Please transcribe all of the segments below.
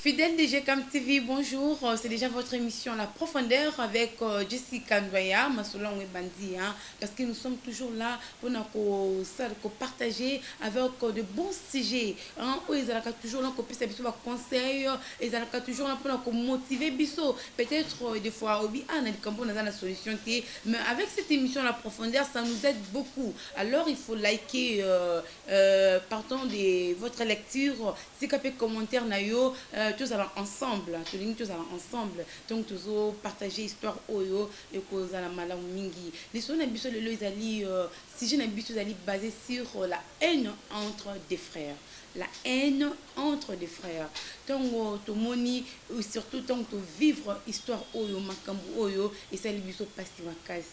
Fidèle de GCAM TV, bonjour. C'est déjà votre émission La Profondeur avec Jessica Ndoya, Masoula Bandi, hein, parce que nous sommes toujours là pour nous partager avec de bons sujets. Hein, où ils ont toujours là pour puisse conseil, ils ont toujours là pour nous motiver biso. Peut-être des fois, on a la solution, mais avec cette émission La Profondeur, ça nous aide beaucoup. Alors il faut liker, partant de votre lecture, si vous commentaire, tous allons ensemble, tous allons ensemble. Donc, tous partager histoire oyo et cause à la malam mingi. Les sons n'habituent le loisali, si je n'habitue à basé sur la haine entre des frères. La haine entre des frères. Donc, tout moni, surtout tant que vivre histoire oyo, makambu oyo, et ça lui biso pasti makas.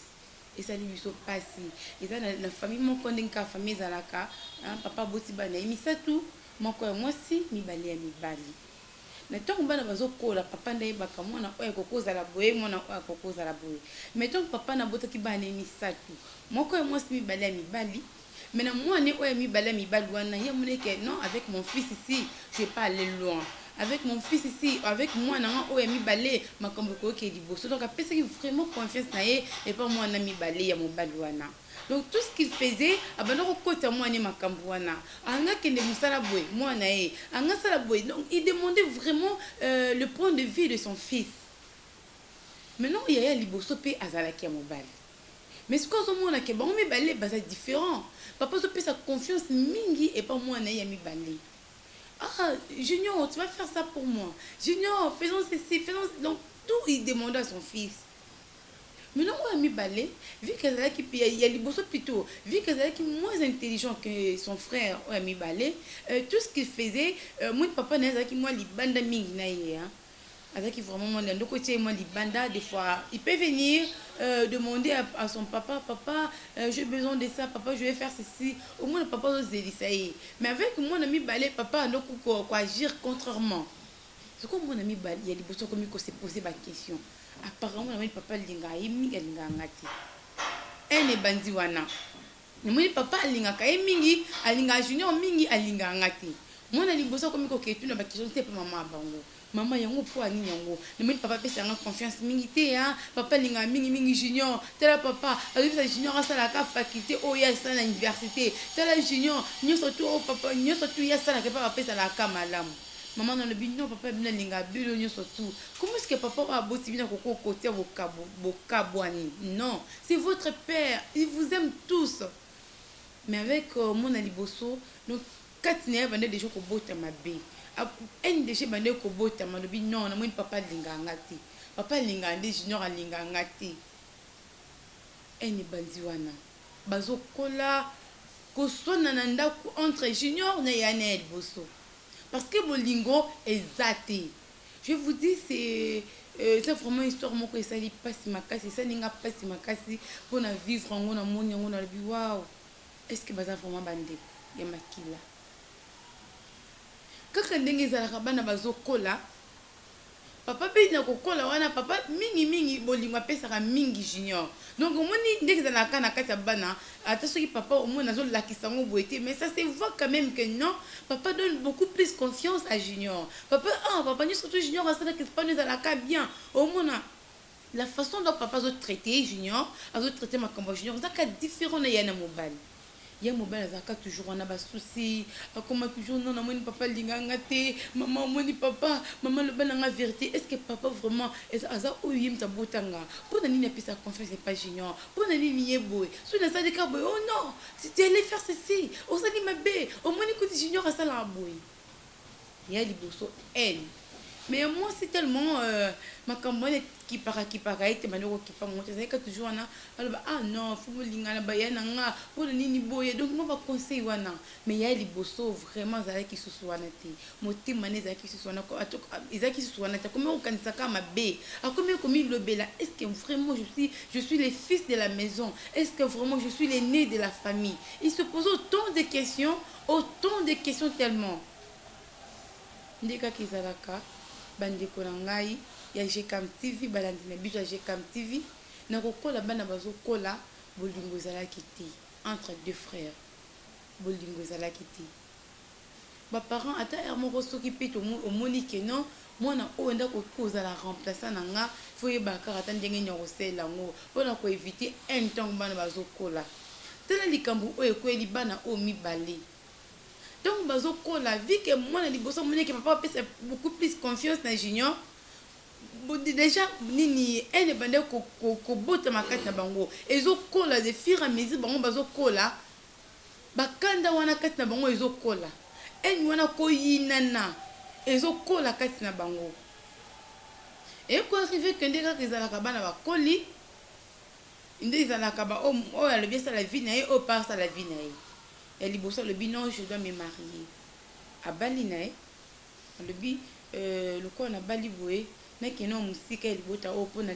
Et ça lui biso pasti. Et ça la famille mon kondenka famille zalaka, papa boti bana, et ça tout, mon quoi moi si mi bali mi bali. Na ntango bana bazokola papa ndayebaka mwana oyo akokozala boye mwana oyo akokozala boye mais ntango papa nabotaki bana ye misatu moko ya mwasi mibale ya mibali mais na mwana oyo ya mibale ya mibali wana ye moneke non avec mon fils ici je vais pas aller loin avec mon fils ici avec moi na oyo ya mibale makambo ekoyoki liboso donc apesaki vraiment confiance na ye et pas mwana mibale ya mobali wana. Donc tout ce qu'il faisait, donc il demandait vraiment le point de vue de son fils. Maintenant, il y a liboso pe azalaki ya mobali. Mais ce qu'on a que bon mi balé c'est différent. Papa so pe sa confiance mingi et pas moi na ya mi balé. Ah, Junior, tu vas faire ça pour moi. Junior, faisons ceci, faisons donc tout il demandait à son fils. Maintenant, moi, mi balé, vu qu'elle a il y a les bosses plutôt, vu qu'elle est moins intelligent que son frère, ouais, mi balé, tout ce qu'il faisait, mon papa n'a pas moi les banda mingi naïe, hein. Avec vraiment moi le côté moi les banda des fois, il peut venir demander à son papa, papa, j'ai besoin de ça, papa, je vais faire ceci. Au moins le papa ose dire ça y est. Mais avec mon ami balé, papa n'a quoi agir contrairement. C'est comme mon ami balé, il y a des bosses comme il se poser ma question. Apparemment na papa linga yimi linga ngati ene bandi wana ni papa linga ka mingi alinga junior mingi alinga ngati mwana liboso komi ko ketu na ba question te mama bango mama yango po ani yango ni papa pesa nga confiance mingi te ya papa linga mingi mingi junior tela papa alisa junior asala ka faculté o ya sana université tela junior nyoso tu o papa nyoso tu ya sana ke papa pesa la ka malamu. Maman dans le bino papa bina linga bilo surtout. Comment est-ce que papa a boti bina koko côté bokabwani? Non, c'est votre père, il vous aime tous. Mais avec mon aliboso, donc quand il y a des gens qui botent ma bé. Un des gens qui botent ma bé non, non, papa linga ngati. Papa linga ndi junior linga ngati. Eni bandiwana. Bazo kola ko sona na ndaku entre junior na yana aliboso. Parce que Bolingo est zaté. Je vous dis, c'est vraiment une histoire que ça n'est pas si makasi, ça n'est pas si makasi pour vivre en on a mon on a vu waouh. Est-ce que baza vraiment bandé ya makila. Kaka ndenge za rabana bazo kola. Papa pe na kokola wana papa mingi bolingo apesaka mingi junior. Donc omoni ndenge za na kana kati ya bana ata soki papa omoni nazo lakisa ngo boité mais ça se voit quand même que non papa donne beaucoup plus confiance à junior. Papa ni surtout junior ça que pas nous la ka bien omona la façon dont papa zo traiter junior azo traiter ma combo junior ça ka différent na yana mobile. Il y a mon bel azaka toujours on a bas souci comment toujours non mon papa linganga te maman mon papa maman le ben la vérité est-ce que papa vraiment est aza oyim ta botanga pour nani na pisa confiance c'est pas junior pour nani ni boy so na ça de boy oh non si tu allais faire ceci on ça dit ma bé au moins écoute junior à ça la boy il y a liboso elle. Mais moi, c'est tellement ma campagne qui para et manero qui pas monter c'est que toujours on a ah non faut me lingana bayana nga pour nini boye donc moi pas conseil wana mais il y a les bosso vraiment ça qui se soit naté moti mané ça qui se soit nako ils qui se soit naté comment on kanisa kama b à combien comme le bela est-ce que vraiment je suis le fils de la maison est-ce que vraiment je suis l'aîné de la famille il se pose autant de questions tellement ndeka kizalaka bandeko na ngai ya GCAM TV balandi na biso ya GCAM TV na kokola bana bazokola bolingo ezalaki te entre deux frères bolingo ezalaki te Ba parents ata er moko soki pe to omoni ke non mwana oyo ndako kozala remplaçant na nga faut yeba kaka ata ndenge nyoko sela ngo mpona ko éviter un temps bana bazokola tala likambo oyo ekweli bana oyo mibale donc bazokola vi ke mwana liboso moni ke papa apesa beaucoup plus confiance na junior déjà nini ene bande kobota makati na bango ezokola de fur à mesure bango bazokola bakanda wana kati na bango ezokola eni wana koyinana ezokola kati na bango eko arrive ke nde kaka ezalaka bana bakoli nde ezalaka oyo alobi asala vie na ye oyo pa asala vie na ye ya liboso alobi non je dois me marier abali na ye alobi lokola nabali boye nakende oyo mosika ya libota oyo mpo na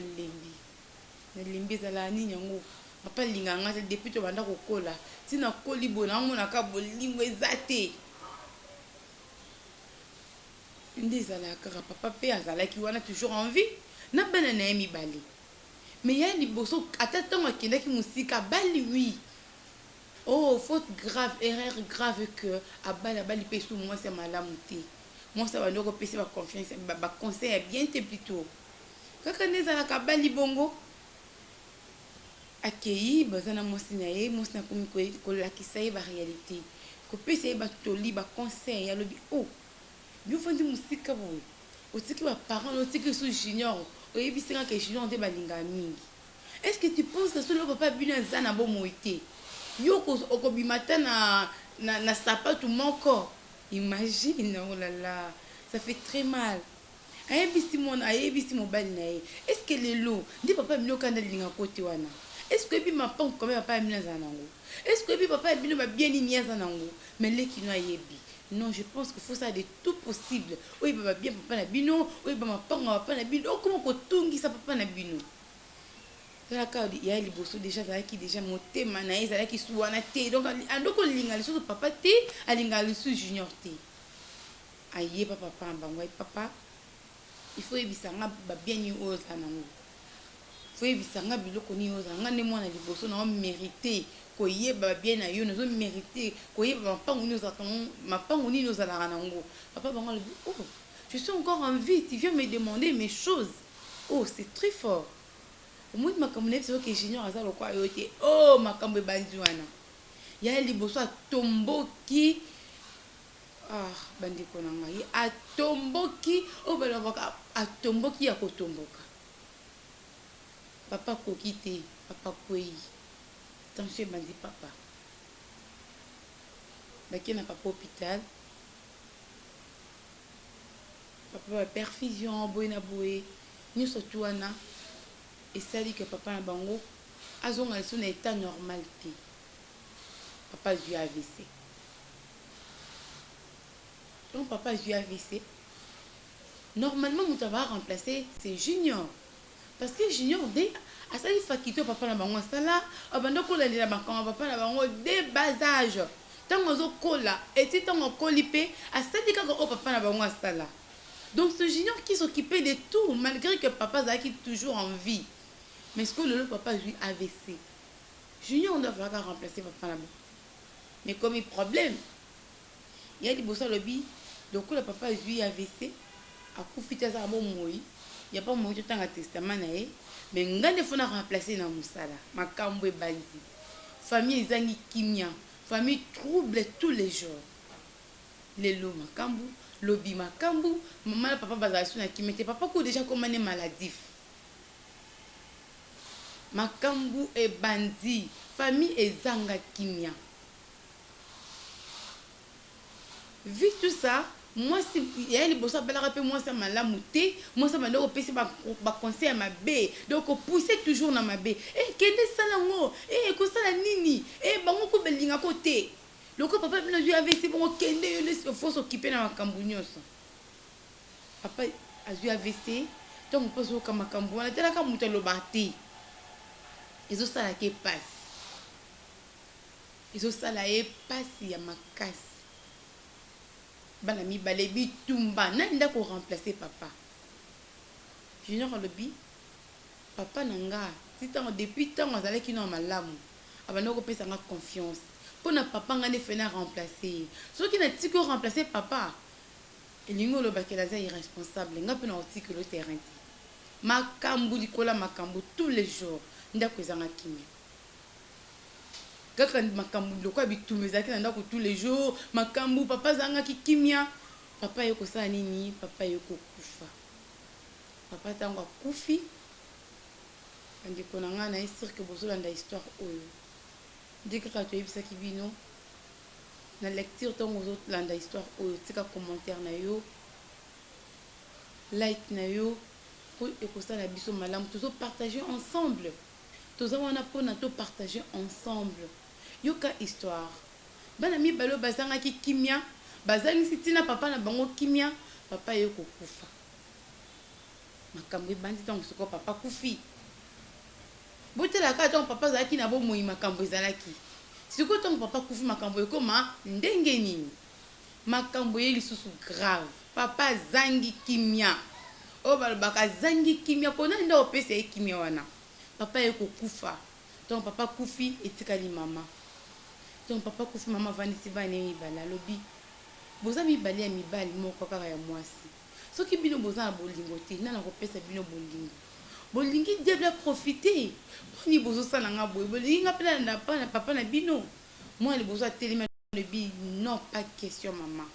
lembi ezala nini yango papa linga nga te depuis to banda kokola ntina koli boye naomonaka bolingo eza te nde ezalaka kaka papa mpe azalaki wana toujours en vie na bana na ye mibale mais ya liboso ata ntango akendaki mosika abali wi oh faute grave erreur grave que abali mpe su mwasi ya malamu te mwasi abandi okopesa baconfiance baconseil ya bien te plutôt kaka nde ezalaka abali bongo akei baza na mwasi na ye mwasi na komi kolakisa ye baréalité kopesa ye batoli baconseil alobi oh biofandi mosika boye otiki baparent otiki su junior oyebisanga ke junior nde balingaka mingi est ce que tu penses que solo papa bino aza na bomoi te yo okobima ta na sapatu moko imagine oh là là ça fait très mal ayebisi mobali na ye est ce que lelo nde papa bino okanda linga kote wana est ce que ebi mapango kome papa ya bino aza nango est ce que ebi papa ya bino babia nini aza nango mais lekino ayebi non, je pense qu'il faut ça de tout possible. Oui, bah bien papa na bino, oui bah ma papa na bino. Oh comment ko tungi ça papa na bino. Là quand il y a les bossos déjà là qui déjà monté manaïs là qui souana té. Donc andoko linga le sous papa té, alinga le sous junior té. Aïe papa papa. Il faut ebisanga ba bien ni oza nango. Faut ebisanga biloko ni oza. Ngane mwana liboso na mériter. Koyeba bien na yo nazo mériter koyeba mapango ni ozalaka nango papa bango alobi oh je suis encore en vie tu viens me demander mes choses oh c'est très fort omoni makambo na biso ke junior aza lokwa yo te oh makambo ebandi wana ya liboso atomboki bandeko na ngai atomboki oyo balobaka atomboki ya kotomboka papa koki te papa kwei tension bandi papa baki na papa hôpital papa ba perfusion boye na boye nyonso tu wana esali ke papa na bango azonga liso na état normal te papa azwi AVC donc papa azwi AVC normalement moto va remplacer c'est Junior parce que Junior dès asali fakito papa na bango asala abanda kolandela makambo papa na bango de bas âge tango zokola eti tango koli pe asali kaka o papa na bango asala donc ce Junior qui s'occupait de tout malgré que papa azalaki toujours en vie mais ce que le papa lui AVC Junior on doit falloir remplacer papa na bango mais comme il problème il y a liboso lobi donc le papa lui AVC akufita za bon moi il y a pas moi tout tanga testament na ye mais ngande fona remplacer na musala makambo ebandi famille ezangi kimia famille trouble tous les jours lelo makambo lobi makambo maman papa bazala suna kimete papa ko déjà comme mané maladif makambo ebandi famille ezanga kimia vu tout ça moi si il y a les bossa bela rappel moi ça malamu te moi ça mando opesi ba conseil à ma bé donc pousser toujours na ma bé et kende sala ngo et ko sala nini et bango ko belinga côté loko papa bino ju avec c'est bon kende yo le faut s'occuper na makambu nyonso papa azu AVC donc pas zo kama makambu wana tela ka muto lo bati ezo sala ke passe ezo sala e passe ya makasi bana mibale bitumba nani ndako remplacer papa Junior lobi papa nanga si tango depuis tango azalaki na malamu abana ko pesa nga confiance Pour na papa ngane fena remplacer. Ce qui n'a tiko remplacer papa. Et l'ingo le bakelaza irresponsable. Nga pe na oti que le terrain. Makambu dikola makambu tous les jours. Ndako ezanga kimia. Kaka makambu lokwa bitumezaki na ndako tous les jours. Makambu papa zanga kimia. Papa yoko sa nini, papa yoko kufa. Papa tango kufi. Andi konanga na esir que bozo landa histoire oyo. Dès que tu as ça qui bino na lecture ton aux autres landa histoire oyo tika commentaire na yo like na yo pour écouter la biso malam tous partager ensemble. Tous on a pour na to partager ensemble. Yoka histoire. Bana mi balo bazanga ki kimia, bazangi sitina papa na bango kimia, papa yoko kufa. Makambo bandi ton soko papa kufi. Botela ka ton papa zaki na bo moi makambo ezalaki. Siko ton papa kufi makambo ekoma ndenge nini. Makambo ye lisusu grave. Papa zangi kimia. O balbaka zangi kimia kona nda opese kimia wana. Papa yeko kufa. Ton papa kufi etikali mama. Ton papa kufi mama vanisi vane mibala lobi. Boza mibali ya mibali moko kaka ya mwasi. Soki bino boza na bolingo te na na kopesa bino bolingo. Bolingi devait profiter. Ni bozo sa nga boy. Bolingi nga pela na papa na bino. Moi le bozo tellement le bi non pas question maman.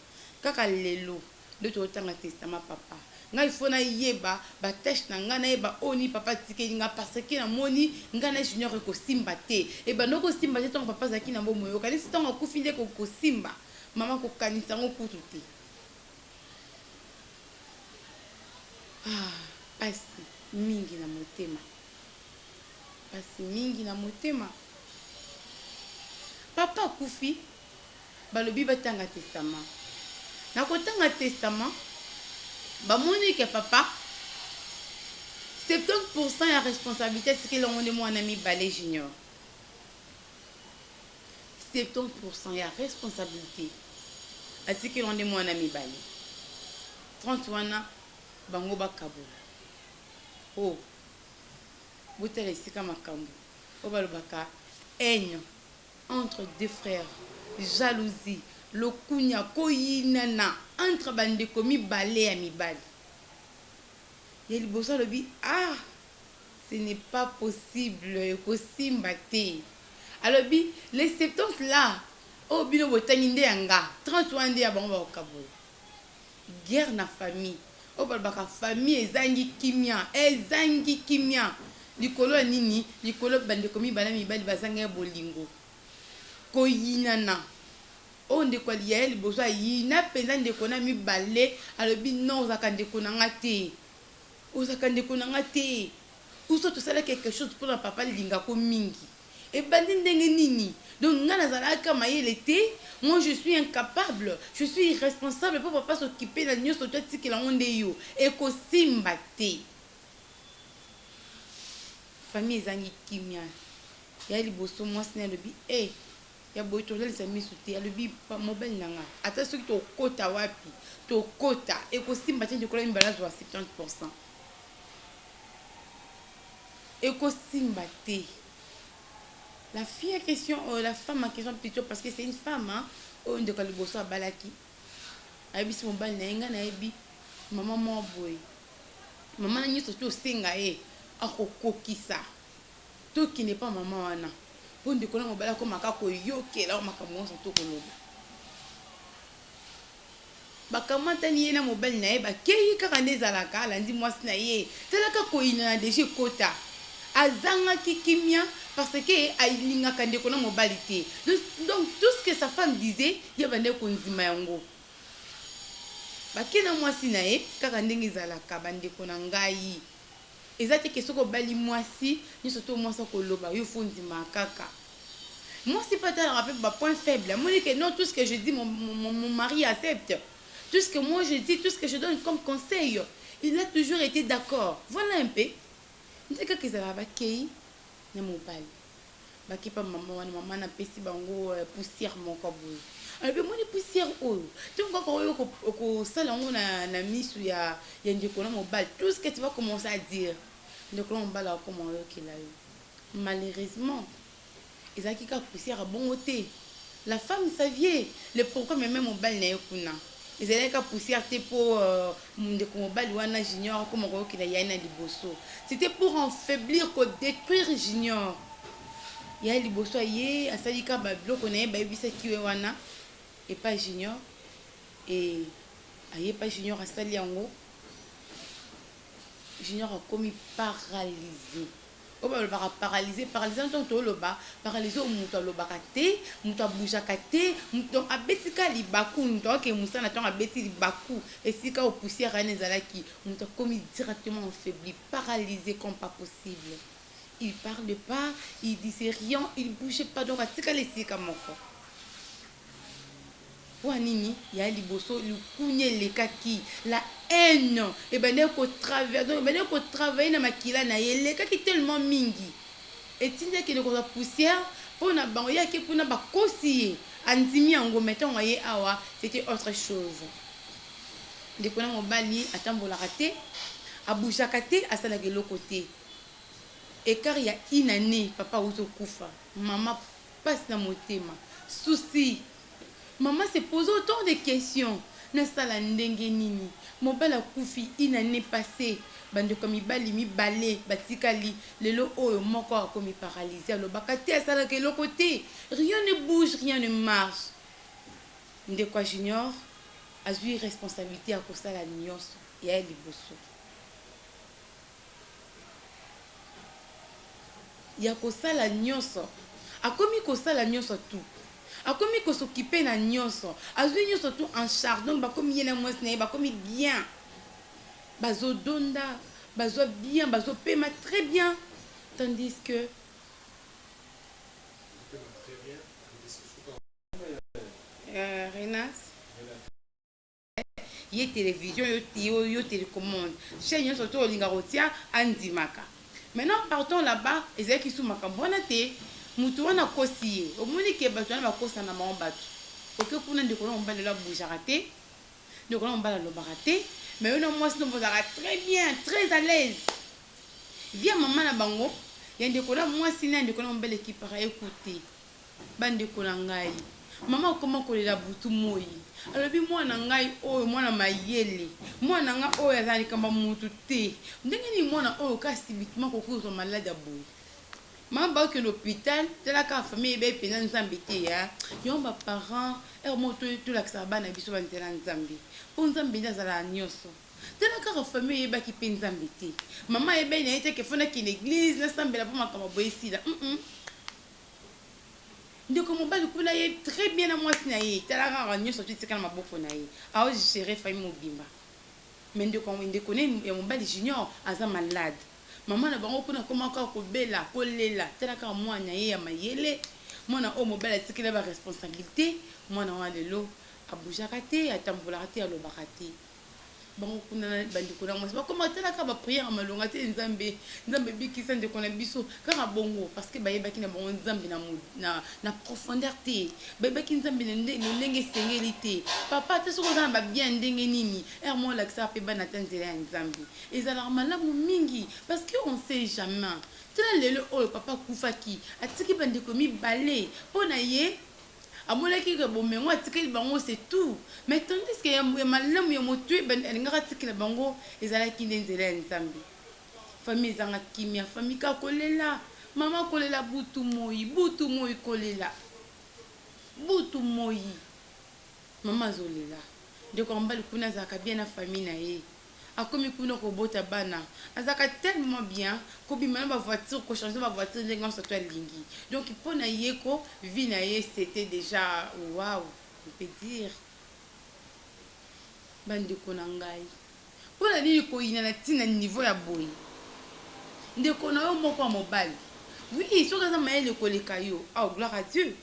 Kaka lelo de to tanga testament papa. Nga il faut na yeba ba tâche na nga na yeba oni papa tike nga parce que na moni nga na junior ko simba te. E ba no ko simba te ton papa zaki na bomo yo. Kali si ton ko finde ko simba. Maman ko kanisa ngo kutu te. Ah, pasi mingi na motema. Pasi mingi na motema. Papa kufi balobi batanga testament. Na kotanga testament ba moni ke papa 70% ya responsabilité c'est que l'on est mon ami Balé Junior. 70% ya responsabilité c'est que l'on est mon ami Balé. 31 ans bango bakabola. Oh, bouteille ici comme un cambo. Au balbaka, haine entre deux frères, jalousie, le kunya koyinana entre bande komi balé à mi bali. Et le bossa le dit ah, ce n'est pas possible que simbate. Alors bi les 70 là, oh bino botanginde anga 31 ndi ya bango ba kabola. Guerre na famille. O balbaka famille ezangi kimia likolo nini likolo bande komi bana mibali bazanga bolingo koyinana o ndeko liya liboso yina penza ndeko na mibale alobi non ozaka ndeko na ngate uso tosala quelque chose pour na papa linga ko mingi e bandi ndenge nini donc nga nazalaka mayele te. Moi je suis incapable, je suis irresponsable pour papa s'occuper de la nyonso to tikela onde yo e ko simba te. Famille zangi kimia ya liboso mwasi na lobi ya boy to lelisa misu te ya lobi mobile nanga ata soki to kota wapi to kota e ko simba te ndikola mbala zo 70%. E ko simba te. La fille en question, la femme en question plutôt parce que c'est une femme, hein. On de quand le bosso a balaki. Aibi si mon bal n'enga na aibi. Maman mon boy. Maman n'a ni surtout singa a kokisa. Tout qui n'est pas maman ana. On de quand mon balako makako yoke là on makamon surtout koloba. Bakamata ni na mobile na eba keyi kaka ndezalaka landi mwasi na ye. Telaka ko ina déjà kota. Azanga kikimia parce que ailinga kande kona mobilité. Donc tout ce que sa femme disait, ya bande ko nzima yango. Bakena mwasi na ye kaka ndenge zalaka bande kona ngai. Ezati ke soko bali mwasi, ni surtout mwasa ko loba yo fo nzima kaka. Moi c'est pas tant rappel ba point faible. Moi que non tout ce que je dis mon mari accepte. Tout ce que moi je dis, tout ce que je donne comme conseil, il a toujours été d'accord. Voilà un peu. Ndeka kezala bakei na mobali bakipa mama na pesi bango poussière moko boye albe moni poussière oyo tonga ko oyo ko sala ngo na misu ya ndeko na mobali tout ce que tu vas commencer à dire ndeko na mobali comment oyo kila yo malheureusement ezaki ka poussière bongo te La femme savait le pourquoi même mobile na yekuna. Ils allaient qu'à poussière pour ndeko mobile wana junior comme on qui na yana liboso. C'était pour affaiblir, pour détruire junior. Il y a liboso yé asali ka ba bloko na ba bisa kiwe wana et pas junior et aye pas junior asali yango. Junior a commis paralysé. On va le paralyser, paralysé en tant que le bas, paralysé au mouton le baraté, mouton bouge katé, mouton a besika li baku, mouton que moussa n'attend à bêti li baku, et si ka au poussière à nezalaki, mouton commis directement affaibli, paralysé comme pas possible. Il parle pas, il disait rien, il bougeait pas donc à tika les sika mon corps. Wanini, il y a liboso, le kounye le kaki, la haine, et ben il faut travailler, donc ben il faut travailler dans ma kila na le kaki tellement mingi. Et tu dis que le la poussière, pour na bangoya qui pour na ba kosi, andimi ango mettons voyez awa, c'était autre chose. De kona mobali atambola raté, a bouja katé, a sala de l'autre côté. Et car il y a une année, papa ouzo kufa, maman passe dans mon thème, souci. Maman se pose autant de questions. Nasala ndenge nini. Mon père a koufi une année passée. Bande comme il bali mi balé, batikali, lelo oyo moko a comme paralysé. Alors bakati à ça que l'autre côté, rien ne bouge, rien ne marche. De quoi junior a eu responsabilité à cause de la nyonso et à liboso. Il y a cause la nyonso. A commis cause la nyonso tout. A commis qu'on s'occupe na nyonso. A joué nyonso tout en charge. Donc ba comme yena moins né, ba comme bien. Bazo donda, bazo bien, bazo paiement très bien. Tandis que Renas y télévision, yo télécommande. Chez nyonso tout olinga rotia andimaka. Maintenant partons là-bas, ezaki sou makambona te. Mutu wana kosi ye omoni ke bato wana bakosa na bango bato oke kuna ndeko na mobali la bougera te ndeko na mobali alobaka te mais yo na mwasi no bozalaka très bien très à l'aise via mama na bango ya ndeko na mwasi na ndeko na mobali ekipaka écouter bandeko na ngai mama okoma kolela butu moi alobi mwana ngai oyo mwana mayele mwana nga oyo azali kamba mutu te ndenge ni mwana oyo kasi bitima kokuza malade ya boye. Maman ba que l'hôpital, de la famille est pénale Nzambi ya. Yon ba parents, moto tout la sabana na biso banzela Nzambi. Pour Nzambi na zala nyoso. De la famille ba ki pe Nzambi te. Maman ebe na ite ke fona ki l'église na sambela pour makama boyesi la. Ndeko mobali kula ye très bien na mwasi na ye. Tala ka nyoso tutika na maboko na ye. A gérer famille mobimba. Mais ndeko ne mobali junior aza malade. Maman na bango kuna koma ka ko bela ko lela tela ka mwana ye ya mayele mwana o mobile tikela ba responsabilité mwana wa lelo abuja kate atambola kate alobaka te bango kuna bandiko na mwasi bakoma tela ka ba prière malonga te nzambe bikisa ndeko na biso kaka bongo parce que bayebaki na bango nzambe na profondeur te bayebaki nzambe ndenge sengeli te papa te soko na ba bien ndenge nini mo la ksa pe bana tanzela nzambe ezala malamu mingi parce que on sait jamais tela lelo oyo papa kufaki atiki bandiko mi balé pona ye amonaki ke bomengo atikeli bango c'est tout mais tandis que ya malamu ya motu alingaka atikela bango ezalaki nde nzela ya nzambe famille ezanga kimia famille ka kolela mama kolela butu moi kolela butu moi mama azolela ndeko mbali kuna azalaka bien na famille na ye akomi kuna kobota bana azaka tellement bien kobima na ba voiture ko changer ba voiture ndenge on s'attend lingi donc pour na yeko vie na ye c'était déjà waouh on peut dire bandeko na ngai pour la nini ko ina na tina niveau ya boy ndeko na yo moko ya mobali oui soki aza mayele koleka yo oh gloire à Dieu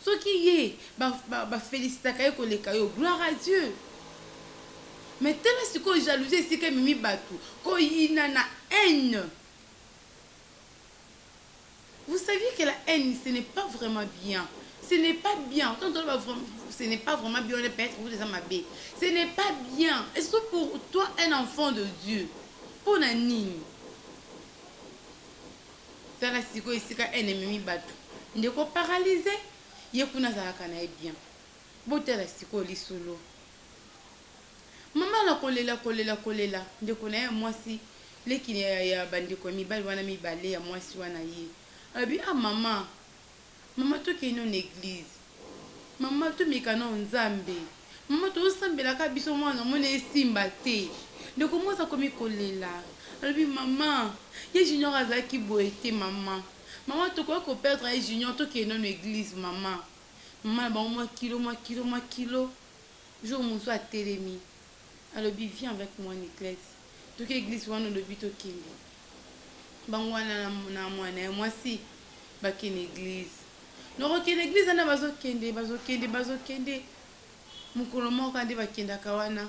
soki ye ba félicitaka ye koleka yo gloire à Dieu. Mais tellement si ko jalousie si que mimi batu ko ina na haine. Vous saviez que la haine ce n'est pas vraiment bien. Ce n'est pas bien. Ce n'est pas vraiment bien. On est peut-être vous les amabés. Ce n'est pas bien. Est-ce que pour toi un enfant de Dieu pour nani? Tala si ko ici ka haine mimi batu. Ndeko paralysé. ye kuna azalaka na ye bien botala sikoyo lisolo mama na kolela ndeko na ye mwasi lekini ya bandeko ya mibali wana mibale ya mwasi wana ye abi mama tokende na église mama tomeka na nzambe mama tosambelaka biso mwana mona esimba te ndeko mwasi akomi kolela alobi mama ye junior azalaki boye te mama tokoki koperdre ye junior tokende na église mama na bango mwa kilo jour mosusu atelemi alobi viens avec moi en église toki église wana olobi tokende bango wana na mwana ya mwasi bakende église nokokende église wana bazokende mokolo moko nde bakendaka wana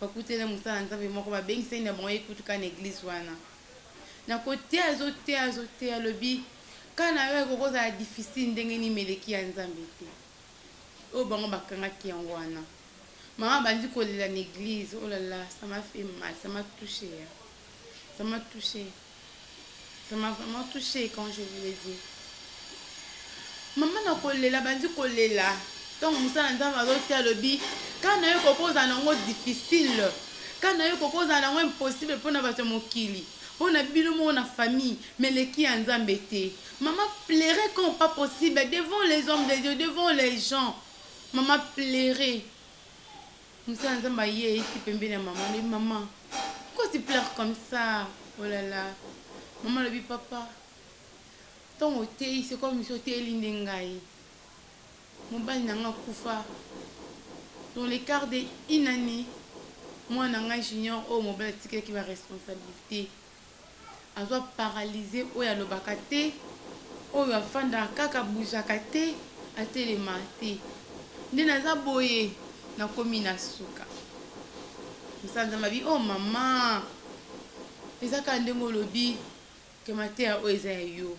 bakutela mosala nzambe moko babengisani na bango ekutuka na église wana na koteya azoteya alobi kana yo ekokozala difficile ndenge nini meleki ya nzambe te oyo bango bakangaki yango wana mama bandi kolela na église oh là là ça m'a fait mal, ça m'a touché ça m'a vraiment touché quand je vous l'ai dit mama na kolela bandi kolela donc mosala nzambe azoteya alobi kana yo kokozala nango difficile kana yo kokozala nango impossible mpona bato ya mokili mpona bino moko na famille meleki ya nzambe te maman plairait comme pas possible devant les hommes de Dieu devant les gens maman plairait mosala nzambe aye eki pembeni ya maman lobi maman pourquoi tu pleures comme ça oh là là maman lobi papa ntongo oteyi c'est comme si oteyeli nde ngai mobali na nga akufa dans le quart de une année mwana ngai junior oyo mobali atikelaki baresponsabilité azwa paralysé oyo alobaka te oyo afandaka kaka buzaka te atelema te nde naza boye nakomi na suka mosala nzambe abi oh mama ezaka ndenge olobi ke mateya oyo eza ya yo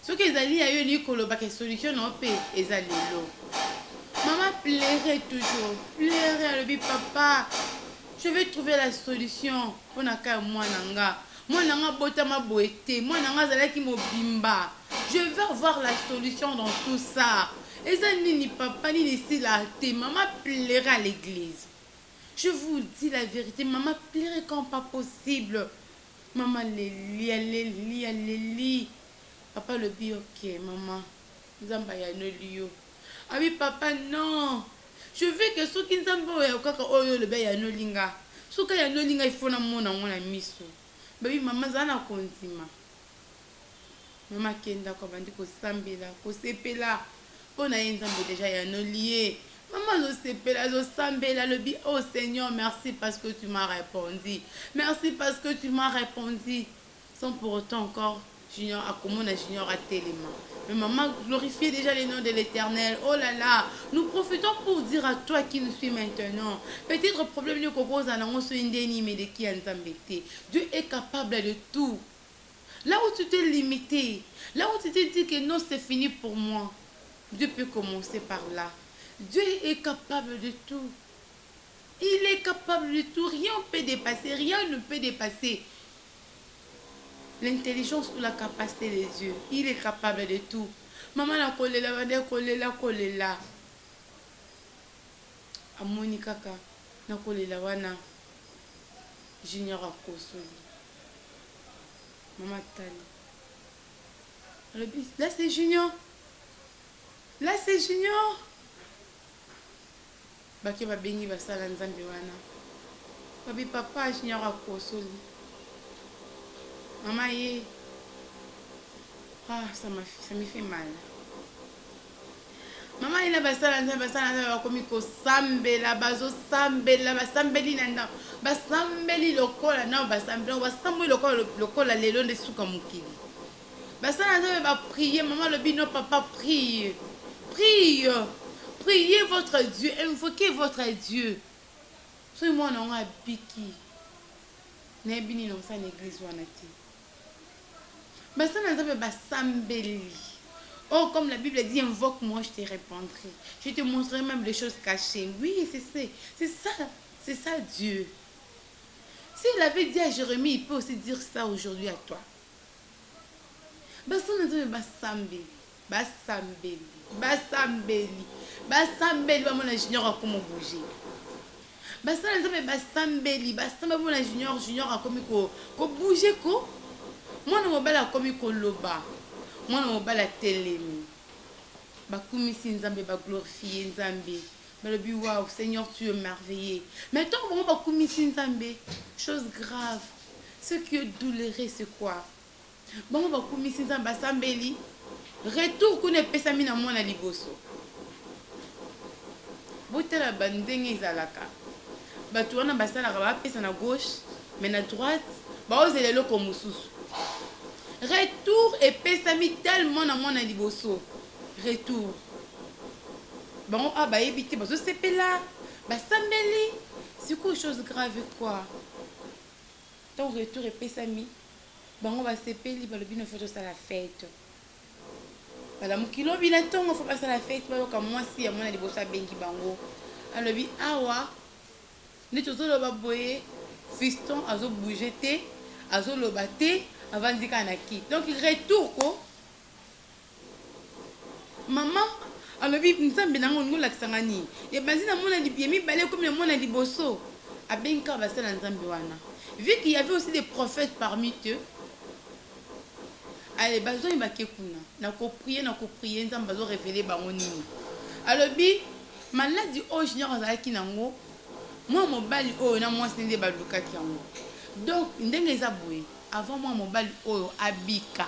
soki ezali ya yo elingi kolobaka solution na yo mpe eza lelo maman plairait toujours plairait alobi papa je vais trouver la solution mpona ka ya mwana nga botama boye te mwana nga azalaki mobimba je vais avoir la solution dans tout ça eza nini papa nini esila te maman plairait à l'église je vous dis la vérité maman plairait comme pas possible maman leli papa lobi ok maman nzambe ayanoli yo abi papa non je veux que soki nzambe oyo kaka oyo lobi ayanoli nga soki ayanoli nga ifo namona ngo na miso babi mama zala na kondima mama akendako bandi kosambela kosepela mpona ye nzambe deja ayanoli ye mama azosepela azosambela lobi oh Seigneur merci parce que tu m'as répondu merci parce que tu m'as répondu sans pour autant encore Junior a comment Junior a tellement. Mais maman glorifiez déjà le nom de l'Éternel. Oh là là, nous profitons pour dire à toi qui nous suis maintenant. Peut-être problème de propose à Dieu est capable de tout. Là où tu t'es limité, là où tu t'es dit que non c'est fini pour moi, Dieu peut commencer par là. Dieu est capable de tout. Il est capable de tout. Rien ne peut dépasser. Rien ne peut dépasser l'intelligence ou la capacité des yeux. Il est capable de tout. Maman la kolela, kolela. Amoni kaka na kolela wana Junior akosoli. Maman tali. Là c'est Junior. Là c'est Junior. Baki babengi basala nzambe wana. Babi papa Junior akosoli. Maman ye. Ah, ça me fait mal. Maman il a basala bakomi ko sambela bazo sambela basambeli nanda basambeli lokola na basambeli lokola lelo de suka mukili. Basala nzambe ba prier maman le bino papa prie. Prie. Priez votre Dieu, invoquez votre Dieu. Soy moi on a biki. Ne bini non ça l'église wana ti. Basala nzambe basambeli. Oh, comme la Bible dit, invoque-moi, je te répondrai. Je te montrerai même les choses cachées. Oui, c'est ça Dieu. S'il avait dit à Jérémie, il peut aussi dire ça aujourd'hui à toi. basambeli basambeli basambeli bamona junior akomi bouger basala nzambe basambeli basambeli bamona junior akomi kobouge ko mwana mobali akomi koloba mwana mobali atelemi bakumisi nzambe baglorifie nzambe balobi waouh Seigneur tu es merveilleux mais tant que bakumisi nzambe chose grave ce qui est douloureux c'est quoi bango bakumisi nzambe basambeli retour kuna epesami na mwana liboso botala bandenge ezalaka bato wana basalaka bapesa na gauche mais na droite baozela eloko mosusu retour epesami tellement na mwana liboso retour bango a bayebi te bazosepela basambeli sikoyo chose grave quoi tant retour epesami bango basepeli balobi no faut tosala fête balamuki lobi na ntongo fo basala fête bayoka mwasi ya mwana liboso abengi bango alobi awa nde tozoloba boye fiston azobouge te azoloba te avandi kaka na kiti donc retour ko mama alobi nzambe nango olingi olakisanga nini ebanzi na mwana mibale komi na mwana liboso abengi kaka basala nzambe wana vu qu'il y avait aussi des prophètes parmi eux allez bazoi bake kuna na koprie nzambe bazo révéler bango nini alobi maladi oyo junior azalaki nango mwa mobali oyo na mwasi nde balukaki yango donc ndenge eza boye avant mwa mobali oyo abika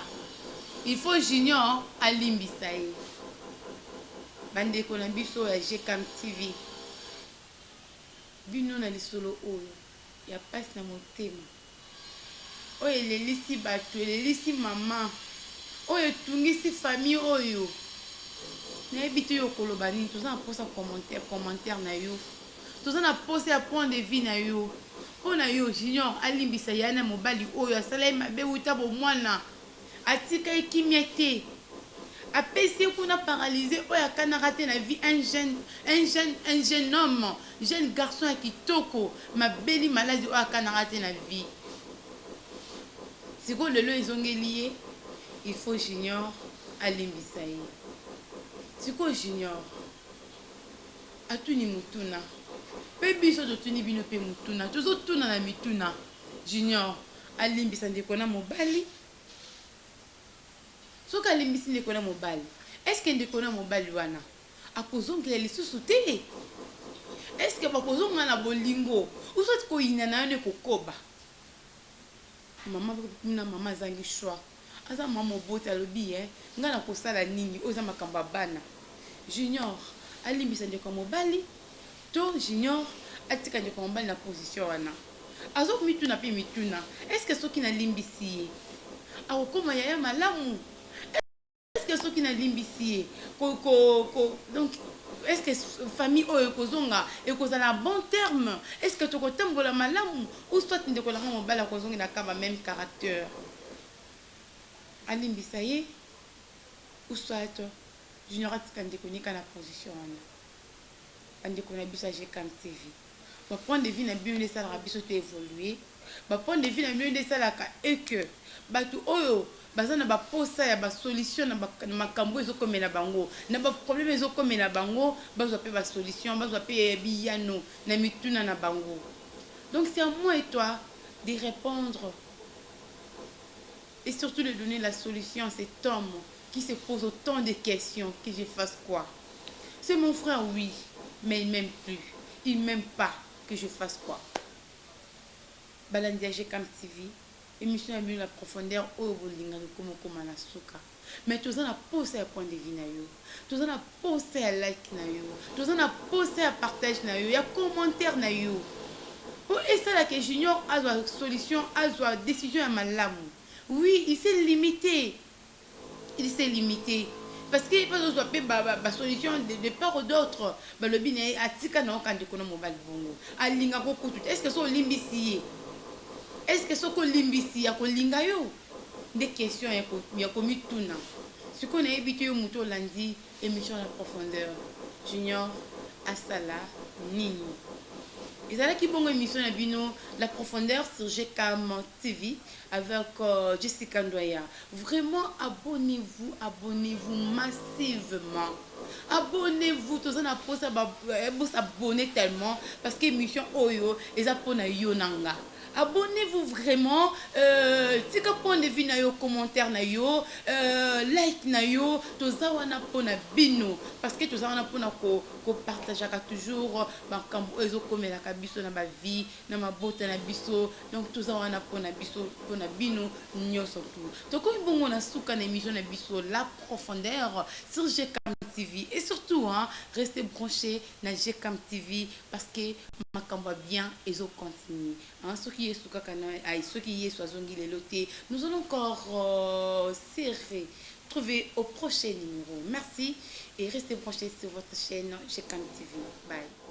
il faut junior alimbisa ye bandeko na biso ya GCAM TV bino na lisolo oyo ya pasi na motema oyo elelisi bato elelisi mama oyo etungisi famille oyo nayebi te yo koloba nini toza na posa commentaire na yo toza na posa ya point de vue na yo mpo na yo junior alimbisa ya na mobali oyo asala ye mabe wuta bomwana atika ye kimia te apesi kuna paralysé oyo akanaka te na vie un jeune homme jeune garçon ya kitoko mabeli maladie oyo akanaka te na vie sikoyo lelo ezongeli ye il faut junior alimbisa ye sikoyo junior atuni mutuna mpe biso totuni bino mpe mutuna tozotuna na mituna junior alimbisa ndeko na mobali soki alimbisi ndeko na mobali eske ndeko na mobali wana akozongela lisusu te eske bakozonga na bolingo usoti koyina na yo ne kokoba mama azangi shwa aza mama moboti alobi nga na kosala nini oyo eza makambo ya bana junior alimbisa ndeko ya mobali to junior atika ndeko ya mobali na position wana azokomituna mpe mituna eske soki nalimbisi ye akokoma yaya malamu eske soki nalimbisi ye donc eske famille oyo ekozonga ekozala na bon terme eske tokotambola malamu ou soit ndeko nanga mobali akozongela kaba même caractère alimbisa ye ou soit junior atika ndeko nika na position wana bandeko na biso ya GCAM TV bapoint de vue na bino nde esalaka biso te évoluer bapoint de vue na bino nde esalaka eke bato oyo baza na baposa ya basolution na makambo ezokomela bango na baproblème ezokomela bango bazwa mpe basolution bazwa mpe biyano na mituna na bango donc c'est à moi et toi de répondre et surtout de donner la solution à cet homme qui se pose autant de questions que je fasse quoi. C'est mon frère, oui, mais il m'aime plus, il m'aime pas, que je fasse quoi. Balandia GCAM TV, émission à mieux la profondeur au bolinga comme na suka. Mais tout ça na posé à point de vue na yo. Tout ça na posé à like na yo. Tout ça na posé à partage na yo. Il y a commentaire na yo. Pour essayer la que junior a une solution, a une décision à malamu. Oui, il s'est limité. Il s'est limité. Parce qu'il peut avoir une solution de part ou d'autre. Le bin est atika na okande kono mobile bongo. Alinga ko kutu. Est-ce que so limbisi? Est-ce que so ko limbisi ya ko linga yo? Des questions ya ko mituna. Ce qu'on a évité au muto lundi émission la profondeur. Junior Asala Nini. Et c'est là qui bon émission à Bino, la profondeur sur GCAM TV avec Jessica Ndoya. Vraiment, abonnez-vous massivement. Abonnez-vous, tous en apposez vous abonner tellement parce que l'émission Oyo est pour na Yonanga. Abonnez-vous vraiment, si vous avez vu na yo commentaire na yo, like na yo, tous ça wana pona bino parce que tous ça wana pona ko partager toujours ba kambo ezo komela ka biso na ba vie na mabota na biso donc tous ça wana pona biso pona bino nyoso tout. Donc comme bongo na suka na émission na biso la profondeur sur GCAM TV et surtout hein, restez branchés na GCAM TV parce que makambo bien ezo continue. Hein, ceux qui est sous kakana, ceux qui est sur zongi les lotés, nous allons encore serrer, trouver au prochain numéro. Merci et restez branchés sur votre chaîne GCAM TV. Bye.